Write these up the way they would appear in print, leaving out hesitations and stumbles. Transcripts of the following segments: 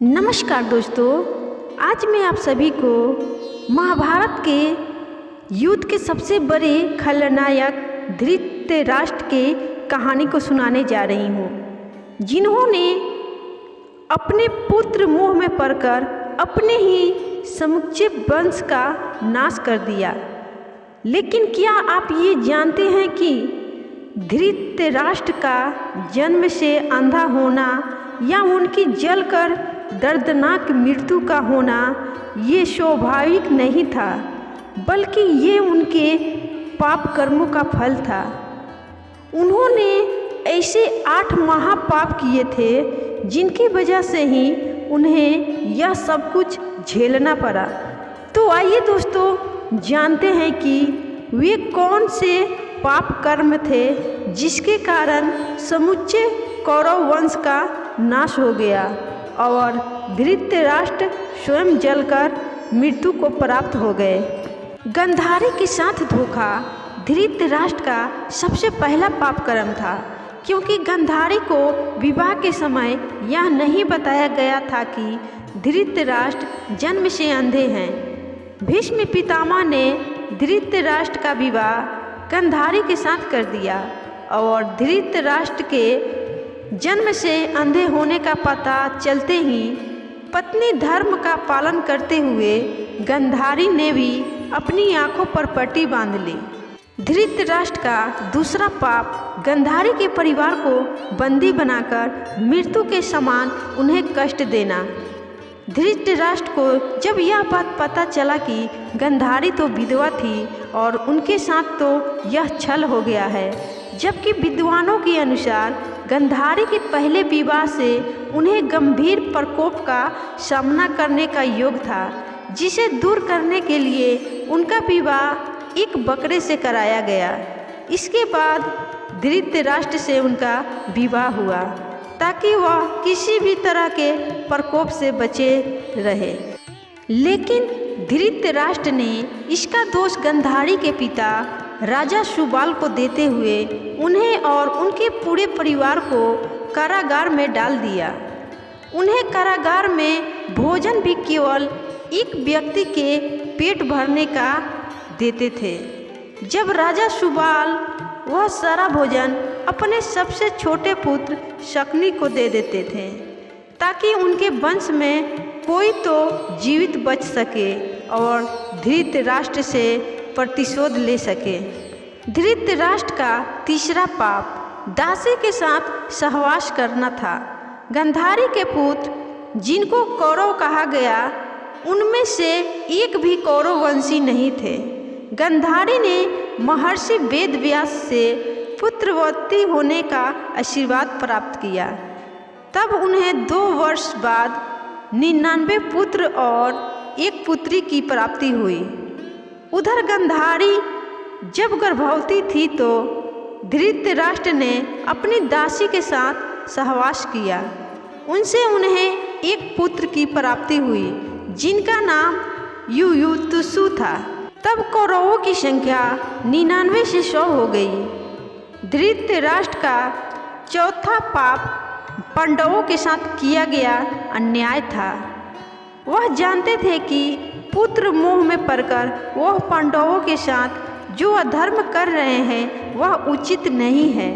नमस्कार दोस्तों, आज मैं आप सभी को महाभारत के युद्ध के सबसे बड़े खलनायक धृतराष्ट्र के कहानी को सुनाने जा रही हूँ, जिन्होंने अपने पुत्र मोह में पड़कर अपने ही समूचे वंश का नाश कर दिया। लेकिन क्या आप ये जानते हैं कि धृतराष्ट्र का जन्म से अंधा होना या उनकी जलकर दर्दनाक मृत्यु का होना ये स्वाभाविक नहीं था, बल्कि ये उनके पाप कर्मों का फल था। उन्होंने ऐसे 8 महापाप किए थे जिनकी वजह से ही उन्हें यह सब कुछ झेलना पड़ा। तो आइए दोस्तों, जानते हैं कि वे कौन से पाप कर्म थे जिसके कारण समूचे कौरव वंश का नाश हो गया और धृतराष्ट्र स्वयं जलकर मृत्यु को प्राप्त हो गए। गांधारी के साथ धोखा धृतराष्ट्र का सबसे पहला पाप कर्म था, क्योंकि गांधारी को विवाह के समय यह नहीं बताया गया था कि धृतराष्ट्र जन्म से अंधे हैं। भीष्म पितामह ने धृतराष्ट्र का विवाह गांधारी के साथ कर दिया और धृतराष्ट्र के जन्म से अंधे होने का पता चलते ही पत्नी धर्म का पालन करते हुए गांधारी ने भी अपनी आंखों पर पट्टी बांध ली। धृतराष्ट्र का दूसरा पाप गांधारी के परिवार को बंदी बनाकर मृत्यु के समान उन्हें कष्ट देना। धृतराष्ट्र को जब यह बात पता चला कि गांधारी तो विधवा थी और उनके साथ तो यह छल हो गया है, जबकि विद्वानों के अनुसार गांधारी के पहले विवाह से उन्हें गंभीर प्रकोप का सामना करने का योग था, जिसे दूर करने के लिए उनका विवाह एक बकरे से कराया गया। इसके बाद धृतराष्ट्र से उनका विवाह हुआ ताकि वह किसी भी तरह के प्रकोप से बचे रहे। लेकिन धृतराष्ट्र ने इसका दोष गांधारी के पिता राजा सुबाल को देते हुए उन्हें और उनके पूरे परिवार को कारागार में डाल दिया। उन्हें कारागार में भोजन भी केवल एक व्यक्ति के पेट भरने का देते थे। जब राजा सुबाल वह सारा भोजन अपने सबसे छोटे पुत्र शकुनी को दे देते थे ताकि उनके वंश में कोई तो जीवित बच सके और धृतराष्ट्र से प्रतिशोध ले सके। धृतराष्ट्र का तीसरा पाप दासी के साथ सहवास करना था। गांधारी के पुत्र जिनको कौरव कहा गया, उनमें से एक भी कौरव वंशी नहीं थे। गांधारी ने महर्षि वेदव्यास से पुत्रवती होने का आशीर्वाद प्राप्त किया। तब उन्हें 2 वर्ष बाद 99 पुत्र और 1 पुत्री की प्राप्ति हुई। उधर गांधारी जब गर्भवती थी तो धृतराष्ट्र ने अपनी दासी के साथ सहवास किया। उनसे उन्हें 1 पुत्र की प्राप्ति हुई जिनका नाम युयुत्सु था। तब कौरवों की संख्या 99 से 100 हो गई। धृतराष्ट्र का चौथा पाप पांडवों के साथ किया गया अन्याय था। वह जानते थे कि पुत्र मोह में पड़कर वह पांडवों के साथ जो अधर्म कर रहे हैं वह उचित नहीं है,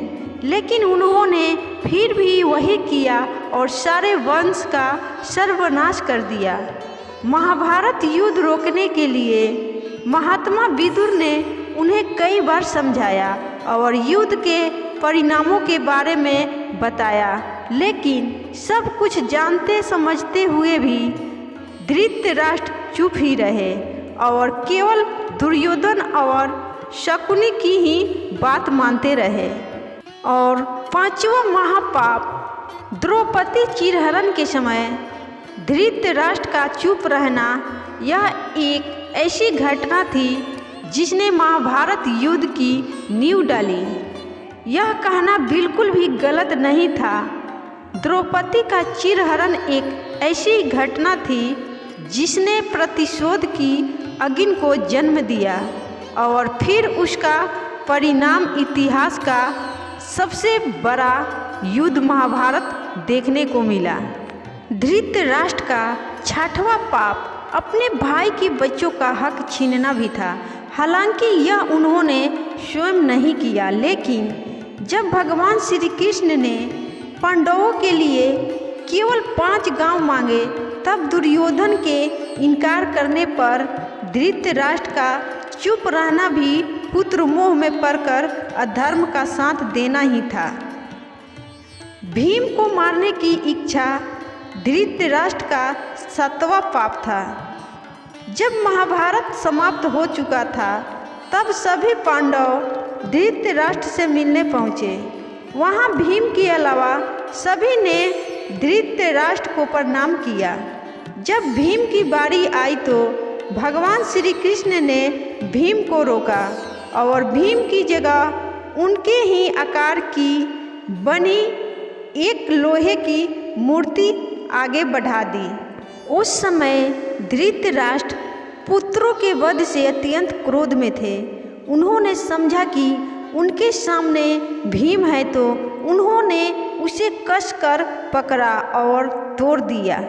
लेकिन उन्होंने फिर भी वही किया और सारे वंश का सर्वनाश कर दिया। महाभारत युद्ध रोकने के लिए महात्मा विदुर ने उन्हें कई बार समझाया और युद्ध के परिणामों के बारे में बताया, लेकिन सब कुछ जानते समझते हुए भी धृतराष्ट्र चुप ही रहे और केवल दुर्योधन और शकुनी की ही बात मानते रहे। और 5वां महापाप द्रौपदी चीरहरण के समय धृतराष्ट्र का चुप रहना, यह एक ऐसी घटना थी जिसने महाभारत युद्ध की नींव डाली। यह कहना बिल्कुल भी गलत नहीं था। द्रौपदी का चीरहरण एक ऐसी घटना थी जिसने प्रतिशोध की अग्नि को जन्म दिया और फिर उसका परिणाम इतिहास का सबसे बड़ा युद्ध महाभारत देखने को मिला। धृतराष्ट्र का छठवां पाप अपने भाई के बच्चों का हक छीनना भी था। हालांकि यह उन्होंने स्वयं नहीं किया, लेकिन जब भगवान श्री कृष्ण ने पांडवों के लिए केवल 5 गांव मांगे, तब दुर्योधन के इनकार करने पर धृतराष्ट्र का चुप रहना भी पुत्र मोह में पड़कर अधर्म का साथ देना ही था। भीम को मारने की इच्छा धृतराष्ट्र का 7वां पाप था। जब महाभारत समाप्त हो चुका था, तब सभी पांडव धृतराष्ट्र से मिलने पहुँचे। वहाँ भीम के अलावा सभी ने धृतराष्ट्र को प्रणाम किया। जब भीम की बारी आई तो भगवान श्री कृष्ण ने भीम को रोका और भीम की जगह उनके ही आकार की बनी एक लोहे की मूर्ति आगे बढ़ा दी। उस समय धृतराष्ट्र पुत्रों के वध से अत्यंत क्रोध में थे। उन्होंने समझा कि उनके सामने भीम है, तो उन्होंने उसे कसकर पकड़ा और तोड़ दिया।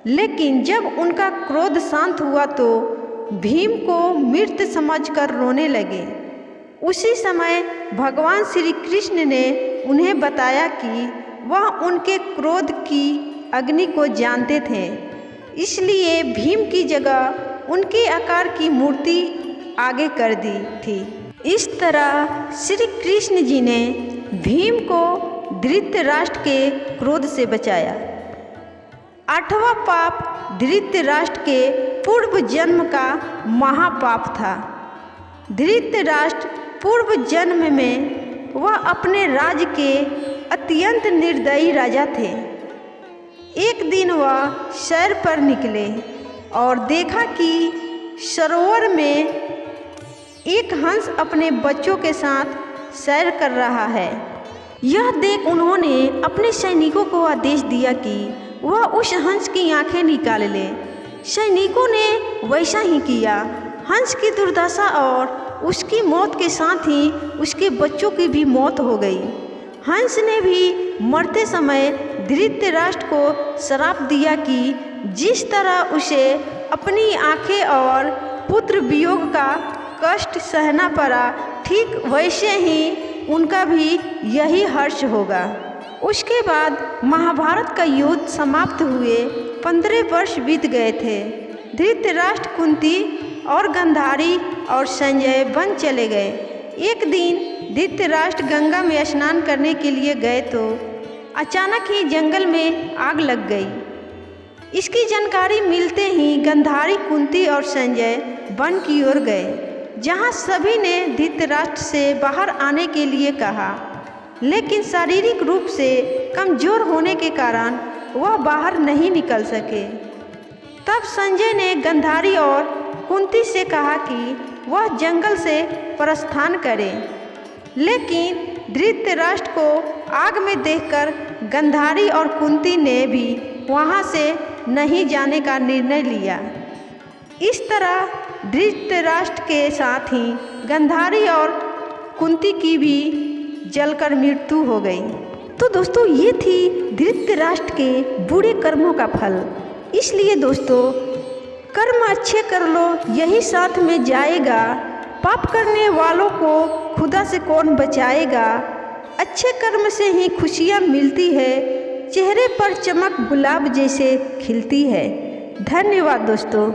लेकिन जब उनका क्रोध शांत हुआ तो भीम को मृत समझकर रोने लगे। उसी समय भगवान श्री कृष्ण ने उन्हें बताया कि वह उनके क्रोध की अग्नि को जानते थे, इसलिए भीम की जगह उनके आकार की मूर्ति आगे कर दी थी। इस तरह श्री कृष्ण जी ने भीम को धृतराष्ट्र के क्रोध से बचाया। 8वां पाप धृतराष्ट्र के पूर्व जन्म का महापाप था। धृतराष्ट्र पूर्व जन्म में वह अपने राज्य के अत्यंत निर्दयी राजा थे। एक दिन वह सैर पर निकले और देखा कि सरोवर में एक हंस अपने बच्चों के साथ सैर कर रहा है। यह देख उन्होंने अपने सैनिकों को आदेश दिया कि वह उस हंस की आंखें निकाल ले। सैनिकों ने वैसा ही किया। हंस की दुर्दशा और उसकी मौत के साथ ही उसके बच्चों की भी मौत हो गई। हंस ने भी मरते समय धृतराष्ट्र को श्राप दिया कि जिस तरह उसे अपनी आंखें और पुत्र वियोग का कष्ट सहना पड़ा, ठीक वैसे ही उनका भी यही हर्ष होगा। उसके बाद महाभारत का युद्ध समाप्त हुए 15 वर्ष बीत गए थे। धृतराष्ट्र, कुंती और गांधारी और संजय वन चले गए। एक दिन धृतराष्ट्र गंगा में स्नान करने के लिए गए तो अचानक ही जंगल में आग लग गई। इसकी जानकारी मिलते ही गांधारी, कुंती और संजय वन की ओर गए, जहां सभी ने धृतराष्ट्र से बाहर आने के लिए कहा, लेकिन शारीरिक रूप से कमजोर होने के कारण वह बाहर नहीं निकल सके। तब संजय ने गांधारी और कुंती से कहा कि वह जंगल से प्रस्थान करें, लेकिन धृतराष्ट्र को आग में देखकर गांधारी और कुंती ने भी वहां से नहीं जाने का निर्णय लिया। इस तरह धृतराष्ट्र के साथ ही गांधारी और कुंती की भी जलकर मृत्यु हो गई। तो दोस्तों, ये थी धृतराष्ट्र के बुरे कर्मों का फल। इसलिए दोस्तों, कर्म अच्छे कर लो, यही साथ में जाएगा। पाप करने वालों को खुदा से कौन बचाएगा। अच्छे कर्म से ही खुशियाँ मिलती है, चेहरे पर चमक गुलाब जैसे खिलती है। धन्यवाद दोस्तों।